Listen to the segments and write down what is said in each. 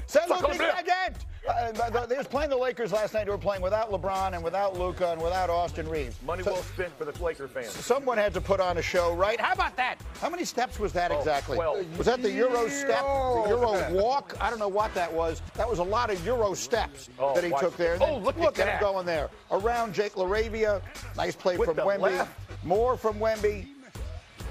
Say look again. They was playing the Lakers last night. They were playing without LeBron and without Luka and without Austin Reeves. Money well spent for the Laker fans. Someone had to put on a show, right? How about that? How many steps was that exactly? 12. Was that the Euro step? The Euro walk? I don't know what that was. That was a lot of Euro steps that he took there. Oh, look at him going there. Around Jake LaRavia. Nice play from Wemby. Left. More from Wemby.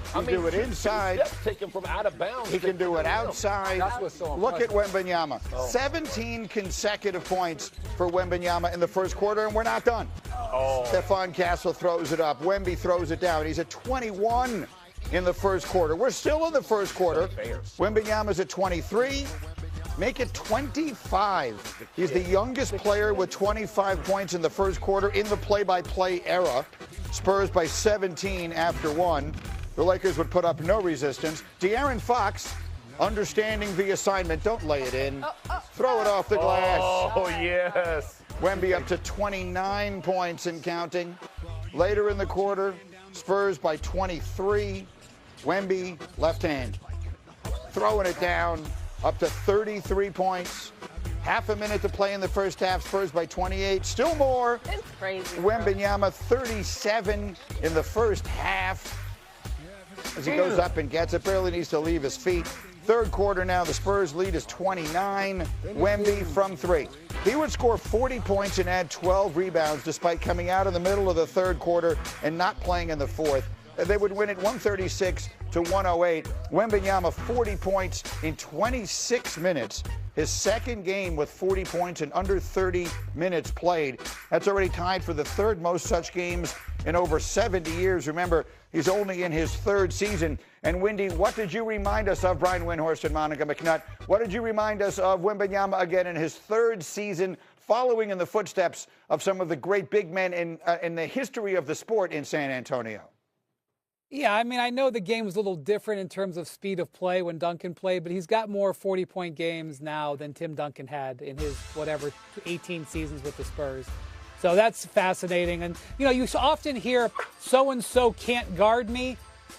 He can do it inside. Take him from out of bounds. He can do it outside. That's what's so Look at impressive. Wembanyama. 17 consecutive points for Wembanyama in the first quarter, and we're not done. Stephon Castle throws it up. Wemby throws it down. He's at 21 in the first quarter. We're still in the first quarter. Wembanyama's at 23. Make it 25. He's the youngest player with 25 points in the first quarter in the play-by-play era. Spurs by 17 after one. The Lakers would put up no resistance. De'Aaron Fox, understanding the assignment. Don't lay it in. Throw it off the glass. Oh, yes. Wemby up to 29 points and counting. Later in the quarter, Spurs by 23. Wemby, left hand. Throwing it down, up to 33 points. Half a minute to play in the first half. Spurs by 28. Still more. It's crazy. Wembanyama, 37 in the first half. As he goes up and gets it, barely needs to leave his feet. Third quarter now, the Spurs lead is 29. Wemby from three. He would score 40 points and add 12 rebounds despite coming out in the middle of the third quarter and not playing in the fourth. They would win it 136 to 108. Wembanyama, 40 points in 26 minutes. His second game with 40 points in under 30 minutes played. That's already tied for the third most such games in over 70 years. Remember, he's only in his third season. And, Wendy, what did you remind us of, Brian Windhorst and Monica McNutt? What did you remind us of Wembanyama again in his third season, following in the footsteps of some of the great big men in the history of the sport in San Antonio? Yeah, I mean, I know the game was a little different in terms of speed of play when Duncan played, but he's got more 40-point games now than Tim Duncan had in his, 18 seasons with the Spurs. So that's fascinating. And, you often hear so-and-so can't guard me.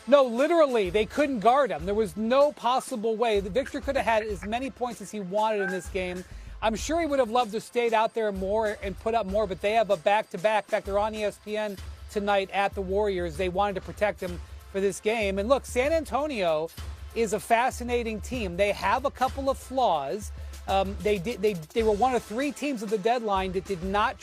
No, literally, they couldn't guard him. There was no possible way. The Victor could have had as many points as he wanted in this game. I'm sure he would have loved to stayed out there more and put up more, but they have a back-to-back. In fact, they're on ESPN tonight at the Warriors. They wanted to protect him for this game. And look, San Antonio is a fascinating team. They have a couple of flaws. They were one of three teams at the deadline that did not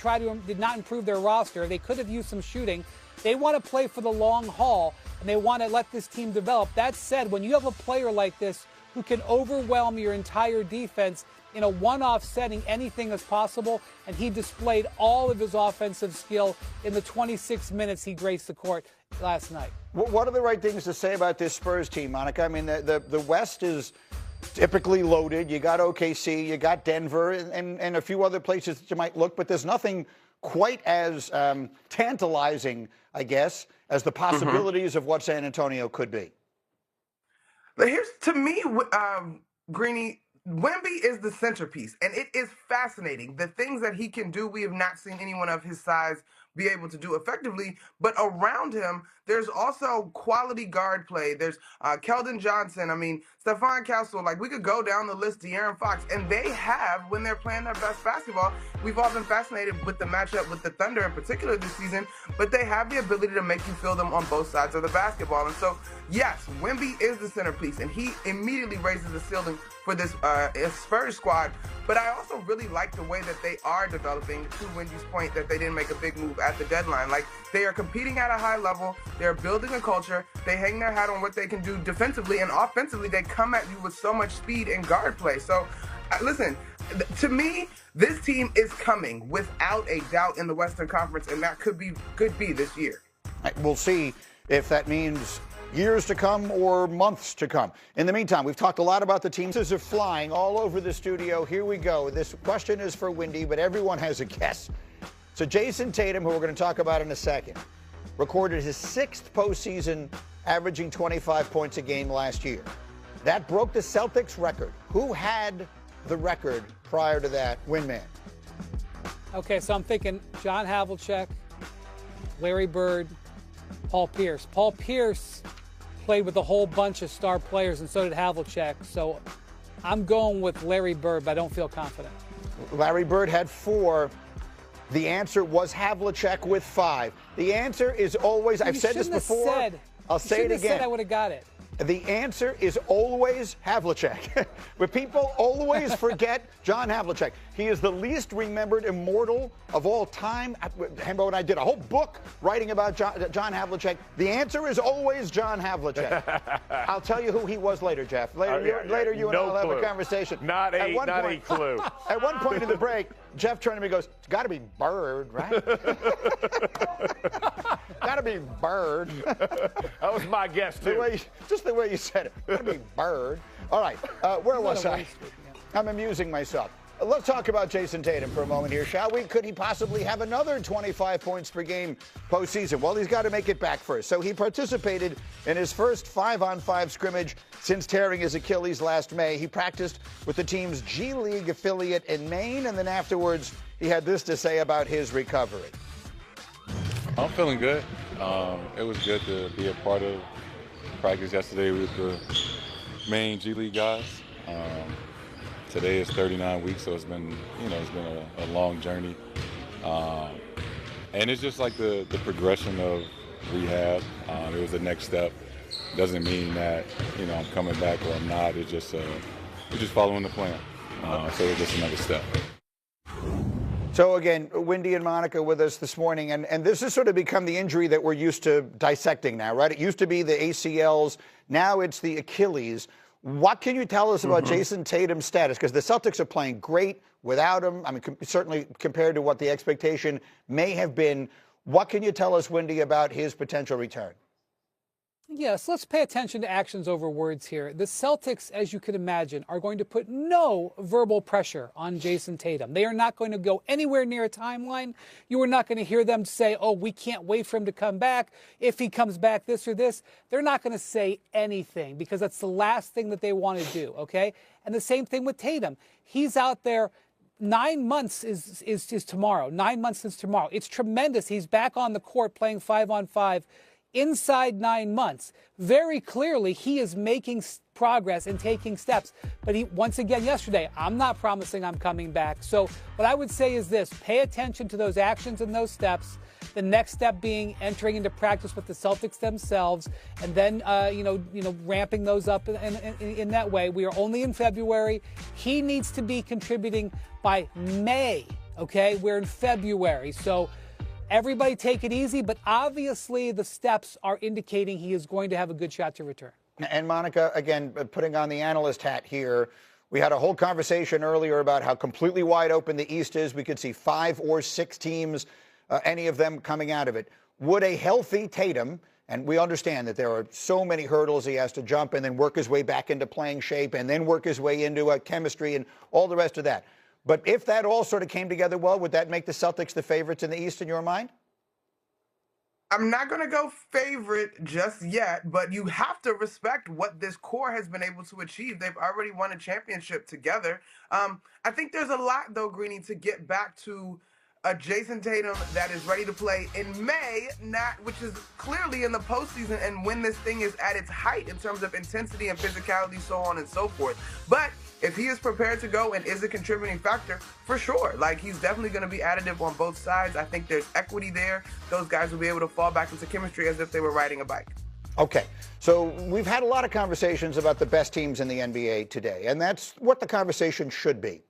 improve their roster. They could have used some shooting. They want to play for the long haul, and they want to let this team develop. That said, when you have a player like this who can overwhelm your entire defense in a one-off setting, anything is possible, and he displayed all of his offensive skill in the 26 minutes he graced the court last night. What are the right things to say about this Spurs team, Monica? I mean, the West is typically loaded. You got OKC, you got Denver, and a few other places that you might look, but there's nothing quite as tantalizing, I guess, as the possibilities of what San Antonio could be. But here's, to me, Greeny, Wemby is the centerpiece, and it is fascinating. The things that he can do, we have not seen anyone of his size be able to do effectively. But around him, there's also quality guard play. There's Keldon Johnson. I mean, Stephon Castle. Like, we could go down the list, De'Aaron Fox. And they have, when they're playing their best basketball, we've all been fascinated with the matchup with the Thunder in particular this season, but they have the ability to make you feel them on both sides of the basketball. And so, yes, Wemby is the centerpiece, and he immediately raises the ceiling for this Spurs squad. But I also really like the way that they are developing, to Wendy's point that they didn't make a big move at the deadline. Like, they are competing at a high level. They're building a culture. They hang their hat on what they can do defensively, and offensively, they come at you with so much speed and guard play. So, listen, to me, this team is coming without a doubt in the Western Conference, and that could be this year. We'll see if that means years to come or months to come. In the meantime, we've talked a lot about the teams that are flying all over the studio. Here we go. This question is for Wendy, but everyone has a guess. So Jason Tatum, who we're going to talk about in a second, recorded his sixth postseason, averaging 25 points a game last year. That broke the Celtics record. Who had the record prior to that? Windman. Okay, so I'm thinking John Havlicek, Larry Bird, Paul Pierce. Paul Pierce played with a whole bunch of star players, and so did Havlicek. So I'm going with Larry Bird, but I don't feel confident. Larry Bird had 4. The answer was Havlicek with 5. The answer is always, I've said this before, I'll say it again. I would have got it. The answer is always Havlicek. But people always forget John Havlicek. He is the least remembered immortal of all time. Hembo and I did a whole book writing about John Havlicek. The answer is always John Havlicek. I'll tell you who he was later, Jeff. Later you and I will have a conversation. Not a clue. At one point in the break, Jeff turned to me and goes, it's got to be Bird, right? Got to be Bird. That was my guess, too. Just the way you said it. Got to be Bird. All right, where was I? I'm amusing myself. Let's talk about Jason Tatum for a moment here, shall we? Could he possibly have another 25 points per game postseason? Well, he's got to make it back first. So he participated in his first 5-on-5 scrimmage since tearing his Achilles last May. He practiced with the team's G League affiliate in Maine, and then afterwards he had this to say about his recovery. I'm feeling good. It was good to be a part of practice yesterday with the Maine G League guys. Today is 39 weeks, so it's been a long journey. And it's just like the progression of rehab. It was the next step. Doesn't mean that, I'm coming back or I'm not. It's just, we're just following the plan. So it's just another step. So again, Wendy and Monica with us this morning, and this has sort of become the injury that we're used to dissecting now, right? It used to be the ACLs, now it's the Achilles. What can you tell us about Jason Tatum's status? Because the Celtics are playing great without him. I mean, certainly compared to what the expectation may have been. What can you tell us, Wendy, about his potential return? Yes, let's pay attention to actions over words here. The Celtics, as you can imagine, are going to put no verbal pressure on Jason Tatum. They are not going to go anywhere near a timeline. You are not going to hear them say, oh, we can't wait for him to come back. If he comes back, this or this. They're not going to say anything because that's the last thing that they want to do, okay? And the same thing with Tatum. He's out there. 9 months is tomorrow. 9 months is tomorrow. It's tremendous. He's back on the court playing 5-on-5. Inside 9 months, very clearly he is making progress and taking steps. But he, once again yesterday, I'm not promising I'm coming back. So what I would say is this: pay attention to those actions and those steps. The next step being entering into practice with the Celtics themselves, and then ramping those up in that way. We are only in February. He needs to be contributing by May. Okay, we're in February, so. Everybody take it easy, but obviously the steps are indicating he is going to have a good shot to return. And Monica, again, putting on the analyst hat here, we had a whole conversation earlier about how completely wide open the East is. We could see 5 or 6 teams, any of them coming out of it. Would a healthy Tatum, and we understand that there are so many hurdles he has to jump and then work his way back into playing shape and then work his way into chemistry and all the rest of that. But if that all sort of came together well, would that make the Celtics the favorites in the East in your mind? I'm not going to go favorite just yet, but you have to respect what this core has been able to achieve. They've already won a championship together. I think there's a lot, though, Greeny, to get back to a Jason Tatum that is ready to play in May, which is clearly in the postseason, and when this thing is at its height in terms of intensity and physicality, so on and so forth. But if he is prepared to go and is a contributing factor, for sure. Like, he's definitely going to be additive on both sides. I think there's equity there. Those guys will be able to fall back into chemistry as if they were riding a bike. Okay, so we've had a lot of conversations about the best teams in the NBA today, and that's what the conversation should be.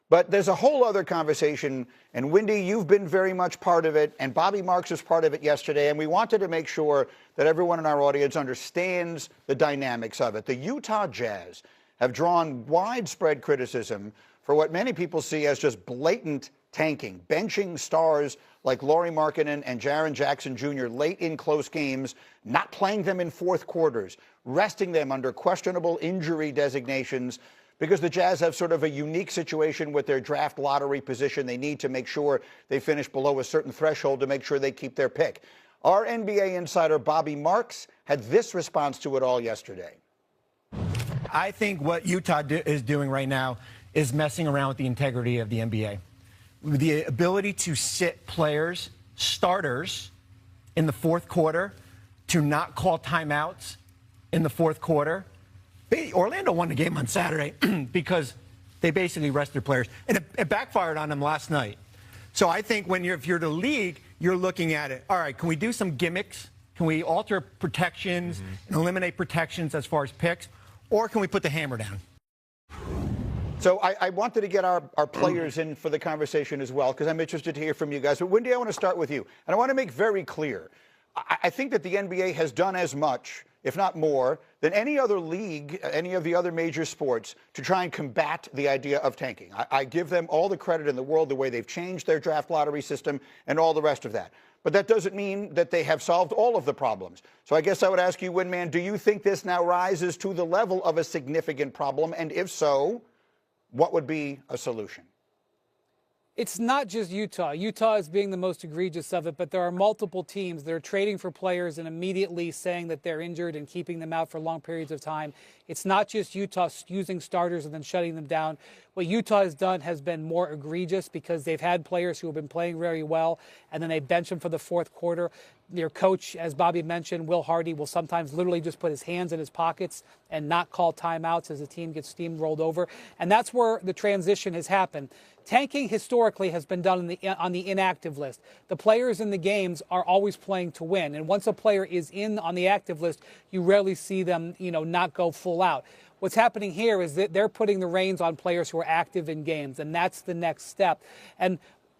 But there's a whole other conversation, and Wendy, you've been very much part of it, and Bobby Marks was part of it yesterday, and we wanted to make sure that everyone in our audience understands the dynamics of it. The Utah Jazz have drawn widespread criticism for what many people see as just blatant tanking, benching stars like Lauri Markkanen and Jaren Jackson Jr. late in close games, not playing them in fourth quarters, resting them under questionable injury designations, because the Jazz have sort of a unique situation with their draft lottery position. They need to make sure they finish below a certain threshold to make sure they keep their pick. Our NBA insider Bobby Marks had this response to it all yesterday. I think what Utah is doing right now is messing around with the integrity of the NBA. The ability to sit players, starters, in the fourth quarter, to not call timeouts in the fourth quarter, Orlando won the game on Saturday because they basically rested players, and it backfired on them last night. So I think if you're the league, you're looking at it. All right, can we do some gimmicks? Can we alter protections and eliminate protections as far as picks, or can we put the hammer down? So I wanted to get our players in for the conversation as well, because I'm interested to hear from you guys. But Wendy, I want to start with you. And I want to make very clear, I think that the NBA has done as much, if not more, than any other league, any of the other major sports, to try and combat the idea of tanking. I give them all the credit in the world, the way they've changed their draft lottery system and all the rest of that. But that doesn't mean that they have solved all of the problems. So I guess I would ask you, Winman, do you think this now rises to the level of a significant problem? And if so, what would be a solution? It's not just Utah. Utah is being the most egregious of it, but there are multiple teams that are trading for players and immediately saying that they're injured and keeping them out for long periods of time. It's not just Utah using starters and then shutting them down. What Utah has done has been more egregious because they've had players who have been playing very well, and then they bench them for the fourth quarter. Their coach, as Bobby mentioned, Will Hardy, will sometimes literally just put his hands in his pockets and not call timeouts as the team gets steamrolled over. And that's where the transition has happened. Tanking historically has been done on the inactive list. The players in the games are always playing to win. And once a player is on the active list, you rarely see them, not go full out. What's happening here is that they're putting the reins on players who are active in games, and that's the next step. And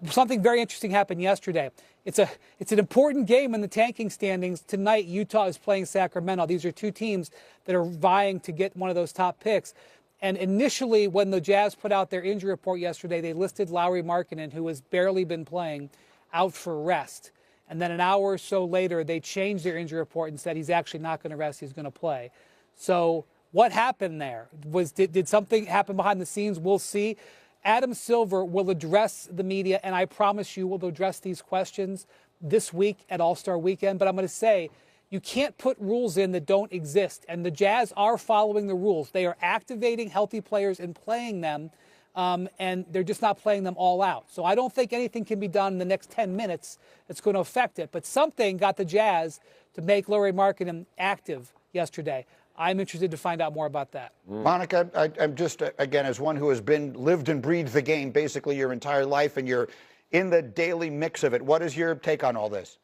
something very interesting happened yesterday. It's an important game in the tanking standings. Tonight, Utah is playing Sacramento. These are two teams that are vying to get one of those top picks. And initially, when the Jazz put out their injury report yesterday, they listed Lauri Markkanen, who has barely been playing, out for rest. And then an hour or so later, they changed their injury report and said he's actually not going to rest, he's going to play. So what happened there? Did something happen behind the scenes? We'll see. Adam Silver will address the media, and I promise you will address these questions this week at All-Star Weekend. But I'm going to say, you can't put rules in that don't exist, and the Jazz are following the rules. They are activating healthy players and playing them, and they're just not playing them all out. So I don't think anything can be done in the next 10 minutes that's going to affect it. But something got the Jazz to make Lauri Markkanen active yesterday. I'm interested to find out more about that. Monica, I'm just, again, as one who has lived and breathed the game basically your entire life, and you're in the daily mix of it, what is your take on all this?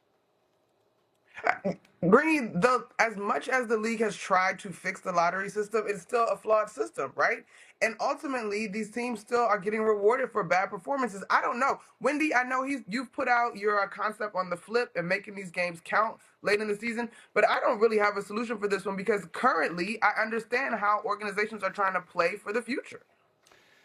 Greeny, as much as the league has tried to fix the lottery system, it's still a flawed system, right? And ultimately, these teams still are getting rewarded for bad performances. I don't know. Wendy, I know you've put out your concept on the flip and making these games count late in the season, but I don't really have a solution for this one because currently I understand how organizations are trying to play for the future.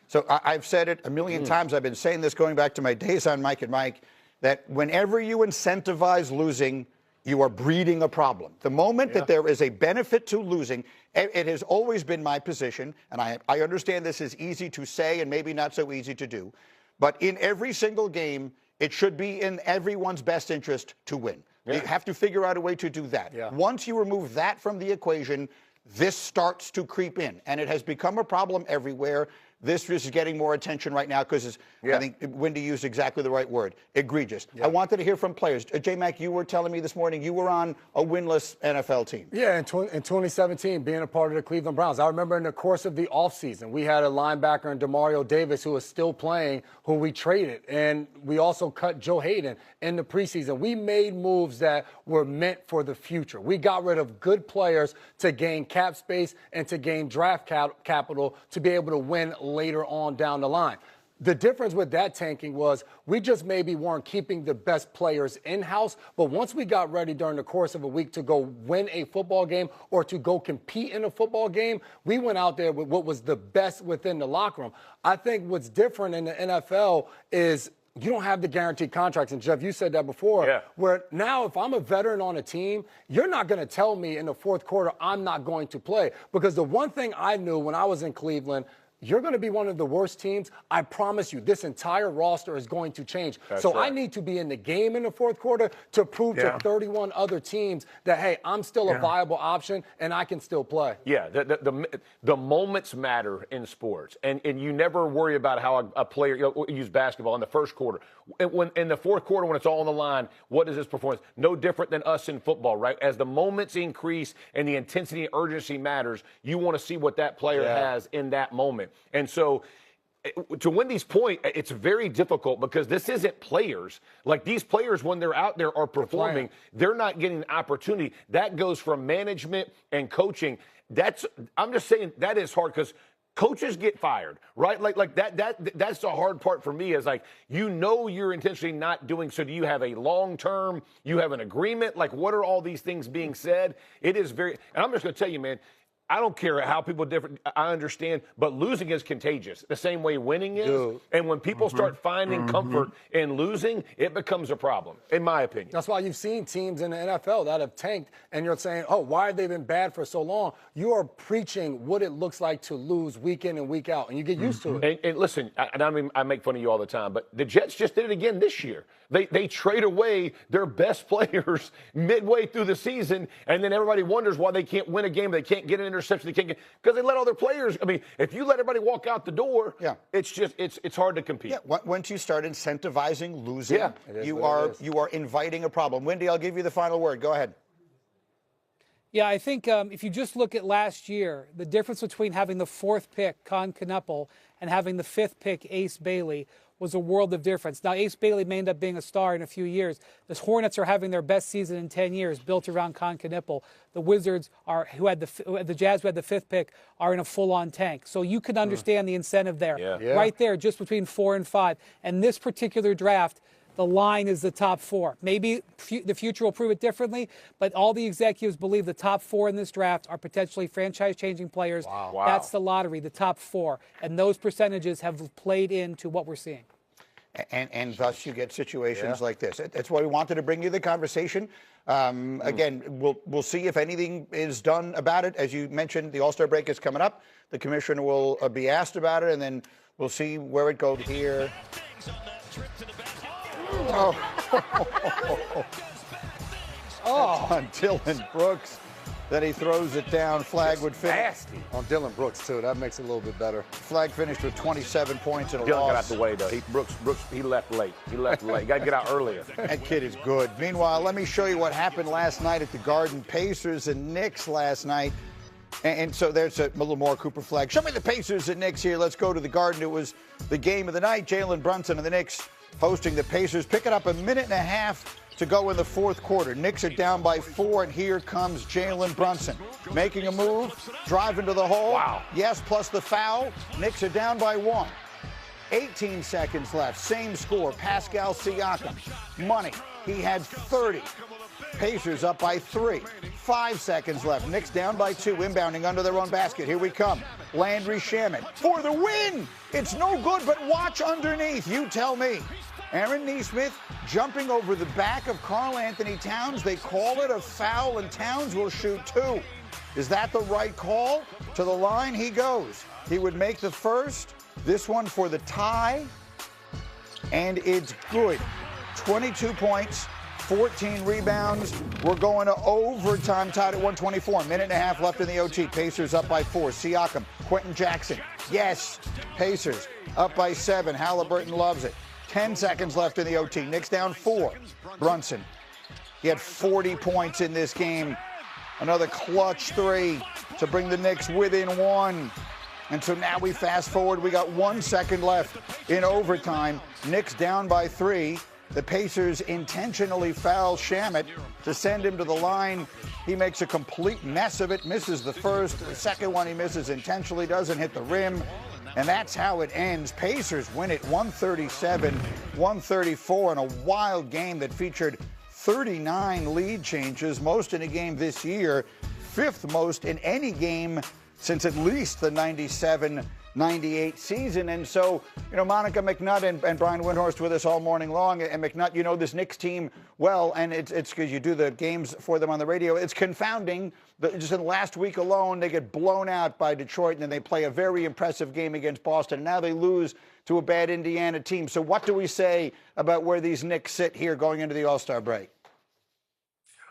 So I've said it a million times. I've been saying this going back to my days on Mike and Mike, that whenever you incentivize losing, you are breeding a problem. The moment that there is a benefit to losing, it has always been my position, and I understand this is easy to say and maybe not so easy to do, but in every single game, it should be in everyone's best interest to win. You have to figure out a way to do that. Once you remove that from the equation, this starts to creep in, and it has become a problem everywhere. This is getting more attention right now because I think Wendy used exactly the right word, egregious. I wanted to hear from players. J-Mac, you were telling me this morning you were on a winless NFL team. Yeah, in 2017, being a part of the Cleveland Browns. I remember in the course of the offseason, we had a linebacker in DeMario Davis who was still playing, who we traded. And we also cut Joe Hayden in the preseason. We made moves that were meant for the future. We got rid of good players to gain cap space and to gain draft capital to be able to win later on down the line. The difference with that tanking was we just maybe weren't keeping the best players in-house, but once we got ready during the course of a week to go win a football game or to go compete in a football game, we went out there with what was the best within the locker room. I think what's different in the NFL is you don't have the guaranteed contracts. And, Jeff, you said that before, where now if I'm a veteran on a team, you're not going to tell me in the fourth quarter I'm not going to play. Because the one thing I knew when I was in Cleveland, you're going to be one of the worst teams. I promise you, this entire roster is going to change. So I need to be in the game in the fourth quarter to prove to 31 other teams that, hey, I'm still a viable option and I can still play. Yeah, the moments matter in sports, and you never worry about how a player, use basketball in the first quarter. When in the fourth quarter, when it's all on the line, what is his performance? No different than us in football, right? As the moments increase and the intensity and urgency matters, you want to see what that player has in that moment. And so to win these points, it's very difficult because this isn't players. Like these players, when they're out there are performing, they're not getting an opportunity. That goes from management and coaching. I'm just saying that is hard because coaches get fired, right? Like that's the hard part for me is like, you're intentionally not doing. So do you have a long-term, you have an agreement? Like what are all these things being said? It is very, and I'm just going to tell you, man, I don't care how people different. I understand, but losing is contagious. The same way winning is. Dude. And when people start finding comfort in losing, it becomes a problem, in my opinion. That's why you've seen teams in the NFL that have tanked, and you're saying, "Oh, why have they been bad for so long?" You are preaching what it looks like to lose week in and week out, and you get used to it. And listen, I make fun of you all the time, but the Jets just did it again this year. They trade away their best players midway through the season, and then everybody wonders why they can't win a game. They can't get an interception. They can't get because they let all their players. I mean, if you let everybody walk out the door, it's just it's hard to compete. Yeah, once you start incentivizing losing, you are inviting a problem. Wendy, I'll give you the final word. Go ahead. Yeah, I think if you just look at last year, the difference between having the 4th pick, Con Knuppel, and having the 5th pick, Ace Bailey, was a world of difference. Now, Ace Bailey may end up being a star in a few years. The Hornets are having their best season in 10 years, built around Con Knuppel. The Wizards, the Jazz, who had the 5th pick, are in a full-on tank. So you can understand the incentive there. Right there, just between 4 and 5. And this particular draft, the line is the top 4. Maybe the future will prove it differently, but all the executives believe the top 4 in this draft are potentially franchise-changing players. Wow. That's the lottery, the top 4. And those percentages have played into what we're seeing. And thus you get situations like this. That's why we wanted to bring you the conversation. Again, we'll see if anything is done about it. As you mentioned, the All-Star break is coming up. The commissioner will be asked about it, and then we'll see where it goes here. On Dylan Brooks. Then he throws it down. Flag would finish. On Dylan Brooks, too. That makes it a little bit better. Flag finished with 27 points and a Dylan loss. got out the way, though. Brooks, he left late. He got to get out earlier. That kid is good. Meanwhile, let me show you what happened last night at the Garden. Pacers and Knicks last night. And so there's a little more Cooper Flag. Show me the Pacers and Knicks here. Let's go to the Garden. It was the game of the night. Jalen Brunson and the Knicks hosting the Pacers. Picking up a minute and a half to go in the fourth quarter. Knicks are down by 4, and here comes Jalen Brunson. Making a move, driving to the hole. Wow. Yes, plus the foul. Knicks are down by 1. 18 seconds left. Same score. Pascal Siakam. Money. He had 30. Pacers up by 3. 5 seconds left. Knicks down by 2. Inbounding under their own basket. Here we come. Landry Shamet for the win. It's no good, but watch underneath. You tell me. Aaron Nesmith jumping over the back of Karl Anthony Towns. They call it a foul, and Towns will shoot 2. Is that the right call? To the line he goes. He would make the first. This one for the tie. And it's good. 22 points. 14 rebounds. We're going to overtime, tied at 124. Minute and a half left in the OT. Pacers up by 4. Siakam, Quentin Jackson. Yes. Pacers up by 7. Halliburton loves it. 10 seconds left in the OT. Knicks down 4. Brunson. He had 40 points in this game. Another clutch 3 to bring the Knicks within 1. And so now we fast forward. We got 1 second left in overtime. Knicks down by 3. The Pacers intentionally foul Shamet to send him to the line. He makes a complete mess of it, misses the first. The second one he misses intentionally, doesn't hit the rim. And that's how it ends. Pacers win it 137-134 in a wild game that featured 39 lead changes, most in a game this year, 5th most in any game since at least the 97 98 season. And so, Monica McNutt and Brian Windhorst with us all morning long. And McNutt, you know this Knicks team well, and it's because you do the games for them on the radio. It's confounding. Just in the last week alone, they get blown out by Detroit, and then they play a very impressive game against Boston. And now they lose to a bad Indiana team. So what do we say about where these Knicks sit here going into the All-Star break?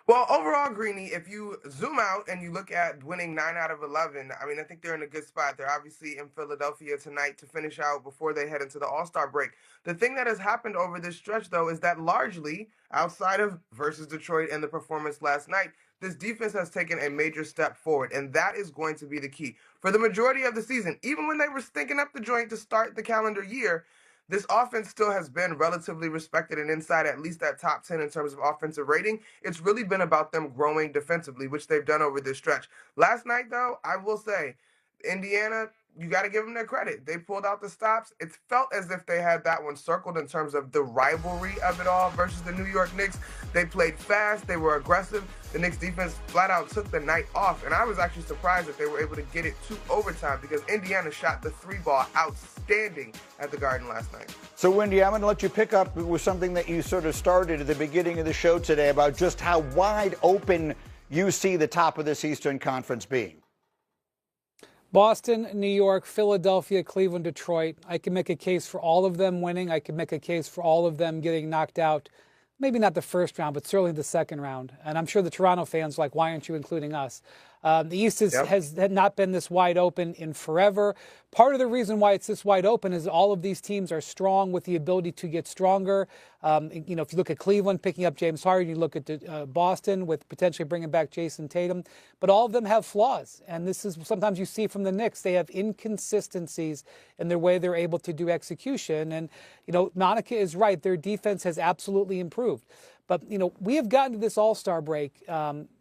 Well, overall, Greeny, if you zoom out and you look at winning 9 out of 11, I mean, I think they're in a good spot. They're obviously in Philadelphia tonight to finish out before they head into the All-Star break. The thing that has happened over this stretch, though, is that largely, outside of versus Detroit and the performance last night, this defense has taken a major step forward, and that is going to be the key. For the majority of the season, even when they were stinking up the joint to start the calendar year, this offense still has been relatively respected and inside at least that top 10 in terms of offensive rating. It's really been about them growing defensively, which they've done over this stretch. Last night, though, I will say, Indiana, you got to give them their credit. They pulled out the stops. It felt as if they had that one circled in terms of the rivalry of it all versus the New York Knicks. They played fast. They were aggressive. The Knicks defense flat out took the night off, and I was actually surprised that they were able to get it to overtime because Indiana shot the 3-ball outstanding at the Garden last night. So, Wendy, I'm going to let you pick up with something that you sort of started at the beginning of the show today about just how wide open you see the top of this Eastern Conference being. Boston, New York, Philadelphia, Cleveland, Detroit. I can make a case for all of them winning. I can make a case for all of them getting knocked out. Maybe not the first round, but certainly the second round. And I'm sure the Toronto fans are like, why aren't you including us? The East has not been this wide open in forever. Part of the reason why it's this wide open is all of these teams are strong with the ability to get stronger. If you look at Cleveland picking up James Harden, you look at Boston with potentially bringing back Jason Tatum. But all of them have flaws. And this is sometimes you see from the Knicks, they have inconsistencies in their way they're able to do execution. And, Monica is right. Their defense has absolutely improved. But, we have gotten to this All-Star break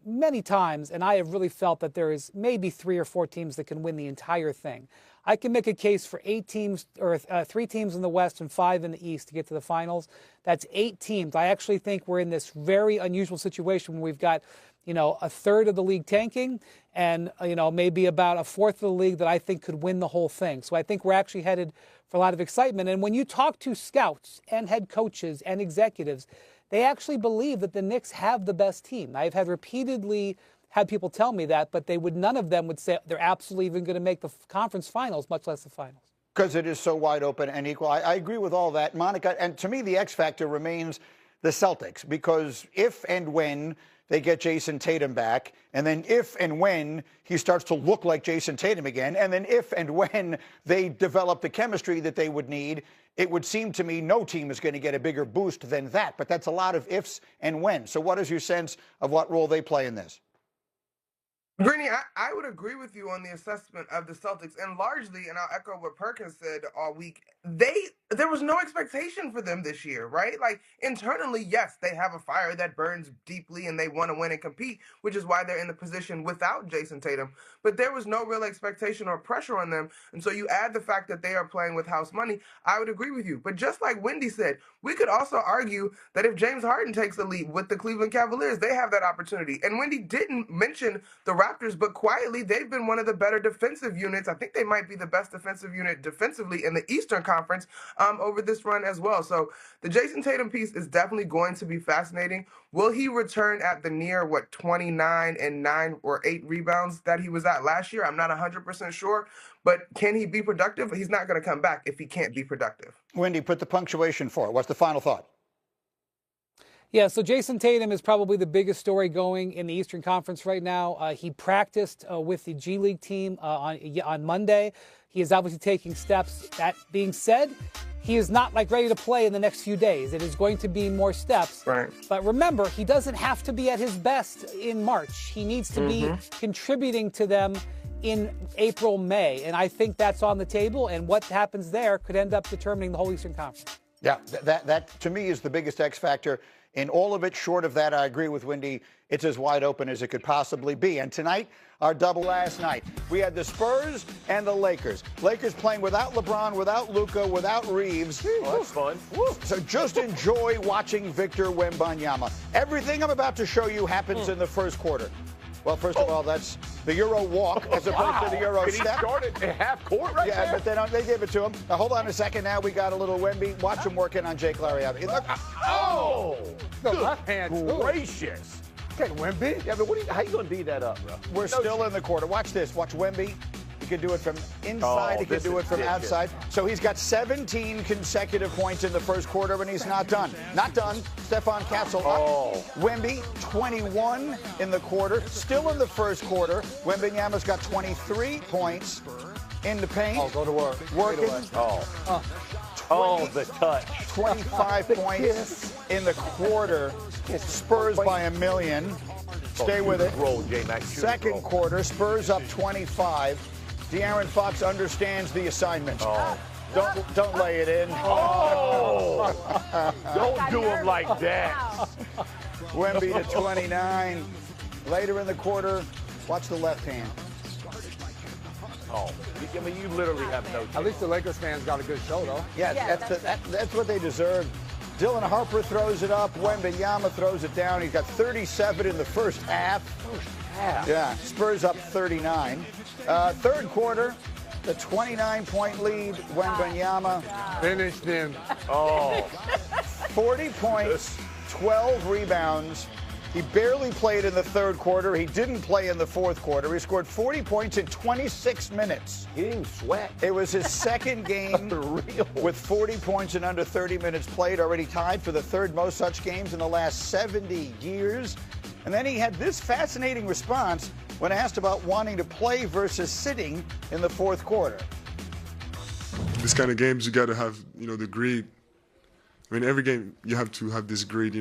many times, and I have really felt that there is maybe 3 or 4 teams that can win the entire thing. I can make a case for 8 teams, or 3 teams in the West and 5 in the East to get to the finals. That's 8 teams. I actually think we're in this very unusual situation where we've got, a third of the league tanking and, maybe about a fourth of the league that I think could win the whole thing. So I think we're actually headed for a lot of excitement. And when you talk to scouts and head coaches and executives, they actually believe that the Knicks have the best team. I've repeatedly had people tell me that, but none of them would say they're absolutely even going to make the conference finals, much less the finals. Because it is so wide open and equal. I agree with all that, Monica. And to me, the X factor remains the Celtics, because if and when they get Jason Tatum back, and then if and when he starts to look like Jason Tatum again, and then if and when they develop the chemistry that they would need, it would seem to me no team is going to get a bigger boost than that. But that's a lot of ifs and whens. So what is your sense of what role they play in this? Greeny, I would agree with you on the assessment of the Celtics, and largely, and I'll echo what Perkins said all week, there was no expectation for them this year, right? Like, internally, yes, they have a fire that burns deeply and they want to win and compete, which is why they're in the position without Jason Tatum. But there was no real expectation or pressure on them. And so you add the fact that they are playing with house money, I would agree with you. But just like Wendy said, we could also argue that if James Harden takes the lead with the Cleveland Cavaliers, they have that opportunity. And Wendy didn't mention the Raptors, but quietly, they've been one of the better defensive units. I think they might be the best defensive unit defensively in the Eastern Conference over this run as well. So the Jason Tatum piece is definitely going to be fascinating. Will he return at the near, 29 and 9 or 8 rebounds that he was at last year? I'm not 100% sure. But can he be productive? He's not going to come back if he can't be productive. Wendy, put the punctuation for it. What's the final thought? Yeah, so Jason Tatum is probably the biggest story going in the Eastern Conference right now. He practiced with the G League team on Monday. He is obviously taking steps. That being said, he is not ready to play in the next few days. It is going to be more steps. Right. But remember, he doesn't have to be at his best in March. He needs to be contributing to them in April, May. And I think that's on the table. And what happens there could end up determining the whole Eastern Conference. Yeah, that to me is the biggest X factor. In all of it, short of that, I agree with Wendy. It's as wide open as it could possibly be. And tonight, our double last night, we had the Spurs and the Lakers. Lakers playing without LeBron, without Luka, without Reeves. Oh, that's fun. So just enjoy watching Victor Wembanyama. Everything I'm about to show you happens in the first quarter. Well, first of all, that's the Euro walk as opposed to the Euro Did he step. start it at half court right Yeah, there? but they gave it to him. Now, hold on a second. Now we got a little Wemby. Watch him working on Jake Larriott. Look, Oh! The Good left hand, too. gracious. Okay, Wemby. Yeah, but how you going to beat that up, bro? we're still in the quarter. Watch this. Watch Wemby. He can do it from inside. Oh, He can this do is it from vicious. outside. So he's got 17 consecutive points in the first quarter, and he's not done. Not done. Stefan Castle up. Oh. Wemby, 21 in the quarter. Still in the first quarter. Wembenyama's got 23 points in the paint. Oh, go to work. Working. Oh, the touch. 25 points in the quarter. Spurs by a million. Stay with it. Roll, J-Mac. Second quarter, Spurs up 25. De'Aaron Fox understands the assignment. Oh. Don't lay it in. Oh! Don't do him like that. Wemby to 29. Later in the quarter, watch the left hand. Oh, I mean, you literally have no At chance. least the Lakers fans got a good show, though. Yeah, that's what they deserve. Dylan Harper throws it up. Wembenyama throws it down. He's got 37 in the first half. Yeah, Spurs up 39. Third quarter, the 29-point lead. Wembenyama, Finished him. Oh, 40 points, 12 rebounds. He barely played in the third quarter. He didn't play in the fourth quarter. He scored 40 points in 26 minutes. he didn't sweat. It was his second game with 40 points in under 30 minutes played, already tied for the third most such games in the last 70 years. And then he had this fascinating response when asked about wanting to play versus sitting in the fourth quarter. This kind of games, you got to have, the greed. I mean, every game you have to have this greed,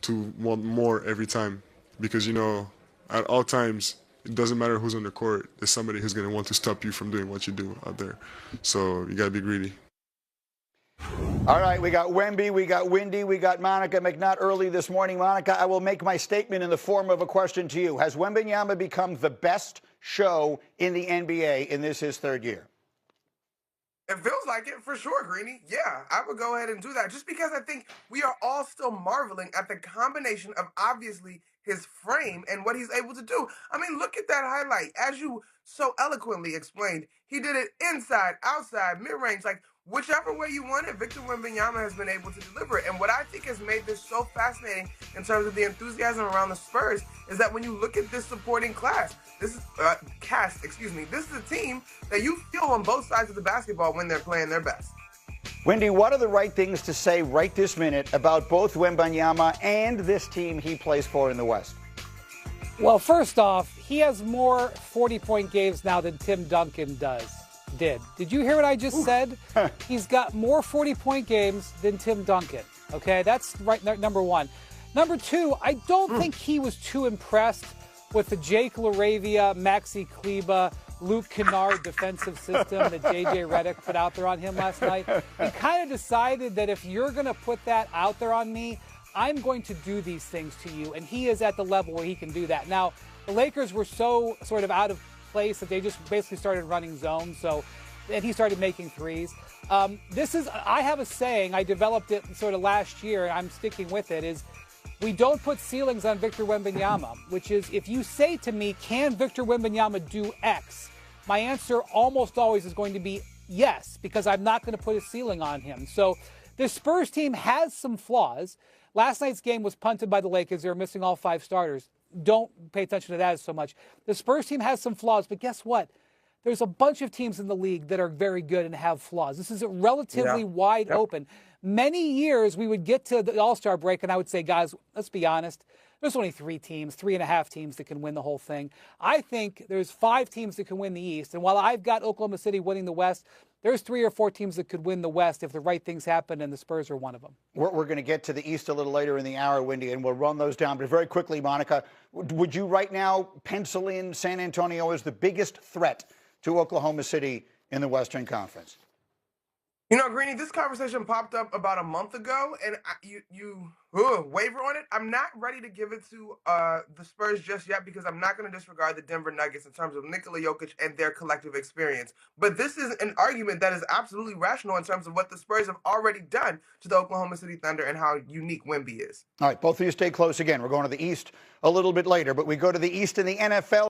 to want more every time. Because, at all times, it doesn't matter who's on the court. There's somebody who's going to want to stop you from doing what you do out there. So you got to be greedy. All right, we got Wemby, we got Windy, we got Monica McNutt early this morning. Monica, I will make my statement in the form of a question to you. Has Wembenyama become the best show in the NBA in his third year? It feels like it for sure, Greeny. Yeah, I would go ahead and do that just because I think we are all still marveling at the combination of obviously his frame and what he's able to do. I mean, look at that highlight. As you so eloquently explained, he did it inside, outside, mid-range, like whichever way you want it, Victor Wembanyama has been able to deliver it. And what I think has made this so fascinating in terms of the enthusiasm around the Spurs is that when you look at this supporting cast, this is a team that you feel on both sides of the basketball when they're playing their best. Wendy, what are the right things to say right this minute about both Wembanyama and this team he plays for in the West? Well, first off, he has more 40-point games now than Tim Duncan did. Did you hear what I just said? He's got more 40-point games than Tim Duncan. Okay, that's right. Number one. Number two, I don't think he was too impressed with the Jake LaRavia, Maxi Kleba, Luke Kennard defensive system that J.J. Redick put out there on him last night. He kind of decided that if you're going to put that out there on me, I'm going to do these things to you. And he is at the level where he can do that. Now, the Lakers were so sort of out of place that they just basically started running zone. And he started making threes. I have a saying, I developed it sort of last year, and I'm sticking with it, is we don't put ceilings on Victor Wembanyama, which is if you say to me, can Victor Wembanyama do X? My answer almost always is going to be yes, because I'm not going to put a ceiling on him. So the Spurs team has some flaws. Last night's game was punted by the Lakers. They were missing all 5 starters. Don't pay attention to that so much. The Spurs team has some flaws, but guess what? There's a bunch of teams in the league that are very good and have flaws. This is relatively wide open. Many years we would get to the All-Star break and I would say, guys, let's be honest. There's only 3.5 teams that can win the whole thing. I think there's 5 teams that can win the East. And while I've got Oklahoma City winning the West, there's 3 or 4 teams that could win the West if the right things happen, and the Spurs are one of them. We're going to get to the East a little later in the hour, Wendy, and we'll run those down. But very quickly, Monica, would you right now pencil in San Antonio as the biggest threat to Oklahoma City in the Western Conference? You know, Greeny, this conversation popped up about a month ago, and you waver on it. I'm not ready to give it to the Spurs just yet because I'm not going to disregard the Denver Nuggets in terms of Nikola Jokic and their collective experience. But this is an argument that is absolutely rational in terms of what the Spurs have already done to the Oklahoma City Thunder and how unique Wemby is. All right, both of you stay close again. We're going to the East a little bit later, but we go to the East in the NFL.